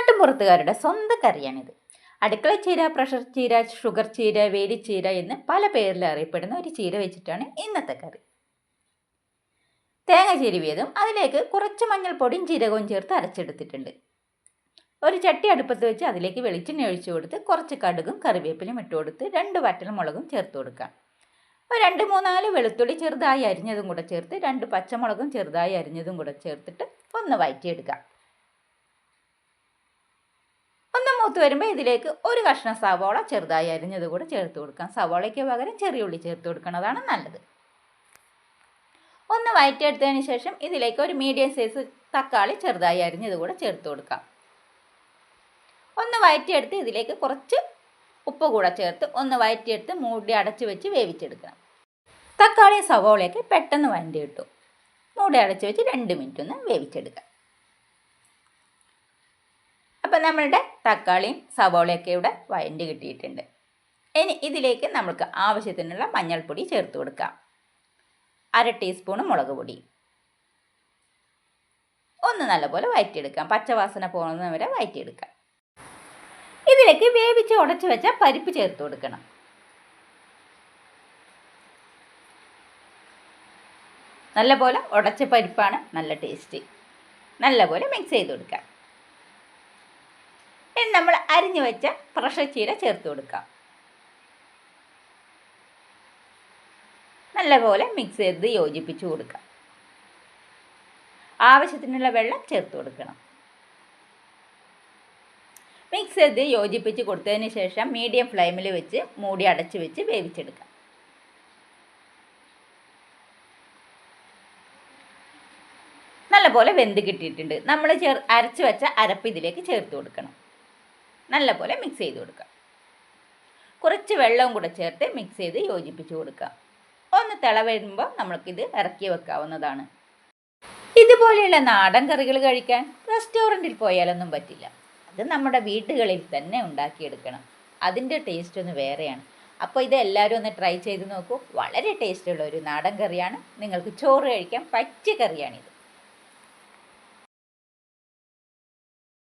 നാട്ടുമ്പുറത്തുകാരുടെ സ്വന്തം കറിയാണിത്. അടുക്കള ചീര, പ്രഷർ ചീര, ഷുഗർ ചീര, വേലിച്ചീര എന്ന് പല പേരിൽ അറിയപ്പെടുന്ന ഒരു ചീര വെച്ചിട്ടാണ് ഇന്നത്തെ കറി. തേങ്ങ ചിരുവിയതും അതിലേക്ക് കുറച്ച് മഞ്ഞൾപ്പൊടിയും ജീരകവും ചേർത്ത് അരച്ചെടുത്തിട്ടുണ്ട്. ഒരു ചട്ടി അടുപ്പത്ത് വെച്ച് അതിലേക്ക് വെളിച്ചെണ്ണ ഒഴിച്ചു കൊടുത്ത് കുറച്ച് കടുകും കറിവേപ്പിലും ഇട്ട് കൊടുത്ത് 2 വറ്റൽമുളകും ചേർത്ത് കൊടുക്കാം. 2-3 വെളുത്തുള്ളി ചെറുതായി അരിഞ്ഞതും കൂടെ ചേർത്ത് 2 പച്ചമുളകും ചെറുതായി അരിഞ്ഞതും കൂടെ ചേർത്തിട്ട് ഒന്ന് വഴറ്റിയെടുക്കാം. ഒന്ന് മൂത്ത് വരുമ്പോൾ ഇതിലേക്ക് ഒരു കഷ്ണം സവോള ചെറുതായി അരിഞ്ഞത് കൂടെ ചേർത്ത് കൊടുക്കാം. സവോളയ്ക്ക് പകരം ചെറിയ ഉള്ളി ചേർത്ത് കൊടുക്കുന്നതാണ് നല്ലത്. ഒന്ന് വഴറ്റിയെടുത്തതിന് ശേഷം ഇതിലേക്ക് ഒരു മീഡിയം സൈസ് തക്കാളി ചെറുതായി അരിഞ്ഞത് കൂടെ ചേർത്ത് കൊടുക്കാം. ഒന്ന് വഴറ്റിയെടുത്ത് ഇതിലേക്ക് കുറച്ച് ഉപ്പ് കൂടെ ചേർത്ത് ഒന്ന് വഴറ്റിയെടുത്ത് മൂടി അടച്ച് വെച്ച് വേവിച്ചെടുക്കണം. തക്കാളി സവോളയൊക്കെ പെട്ടെന്ന് വഴണ്ടി കിട്ടും. മൂടി അടച്ച് വെച്ച് 2 മിനിറ്റ് ഒന്ന് വേവിച്ചെടുക്കാം. അപ്പം നമ്മളുടെ തക്കാളിയും സവോളയൊക്കെ ഇവിടെ വഴണ്ടി കിട്ടിയിട്ടുണ്ട്. ഇനി ഇതിലേക്ക് നമുക്ക് ആവശ്യത്തിനുള്ള മഞ്ഞൾപ്പൊടി ചേർത്ത് കൊടുക്കാം. 1/2 ടീസ്പൂൺ മുളക് പൊടി. ഒന്ന് നല്ലപോലെ വഴറ്റിയെടുക്കാം. പച്ചവാസന പോകുന്നവരെ വഴറ്റിയെടുക്കാം. ഇതിലേക്ക് വേവിച്ച് ഉടച്ച് വെച്ച പരിപ്പ് ചേർത്ത് കൊടുക്കണം. നല്ലപോലെ ഉടച്ച പരിപ്പാണ് നല്ല ടേസ്റ്റ്. നല്ലപോലെ മിക്സ് ചെയ്ത് കൊടുക്കാം. ഇനി നമ്മൾ അരിഞ്ഞു വെച്ച പ്രഷർ ചീര ചേർത്ത് കൊടുക്കാം. നല്ലപോലെ മിക്സ് ചെയ്ത് യോജിപ്പിച്ച് കൊടുക്കാം. ആവശ്യത്തിനുള്ള വെള്ളം ചേർത്ത് കൊടുക്കണം. മിക്സ് ചെയ്ത് യോജിപ്പിച്ച് കൊടുത്തതിന് ശേഷം മീഡിയം ഫ്ലെയിമിൽ വെച്ച് മൂടി അടച്ച് വെച്ച് വേവിച്ചെടുക്കാം. നല്ലപോലെ വെന്ത് കിട്ടിയിട്ടുണ്ട്. നമ്മൾ അരച്ച് വെച്ച അരപ്പ് ഇതിലേക്ക് ചേർത്ത് കൊടുക്കണം. നല്ലപോലെ മിക്സ് ചെയ്ത് കൊടുക്കാം. കുറച്ച് വെള്ളവും കൂടെ ചേർത്ത് മിക്സ് ചെയ്ത് യോജിപ്പിച്ച് കൊടുക്കാം. ഒന്ന് തിള വരുമ്പോൾ നമ്മൾക്കിത് ഇറക്കി വെക്കാവുന്നതാണ്. ഇതുപോലെയുള്ള നാടൻ കറികൾ കഴിക്കാൻ റെസ്റ്റോറൻറ്റിൽ പോയാലൊന്നും പറ്റില്ല. അത് നമ്മുടെ വീടുകളിൽ തന്നെ ഉണ്ടാക്കിയെടുക്കണം. അതിൻ്റെ ടേസ്റ്റ് ഒന്ന് വേറെയാണ്. അപ്പോൾ ഇത് എല്ലാവരും ഒന്ന് ട്രൈ ചെയ്ത് നോക്കൂ. വളരെ ടേസ്റ്റുള്ള ഒരു നാടൻ കറിയാണ്. നിങ്ങൾക്ക് ചോറ് കഴിക്കാൻ പറ്റിയ കറിയാണിത്.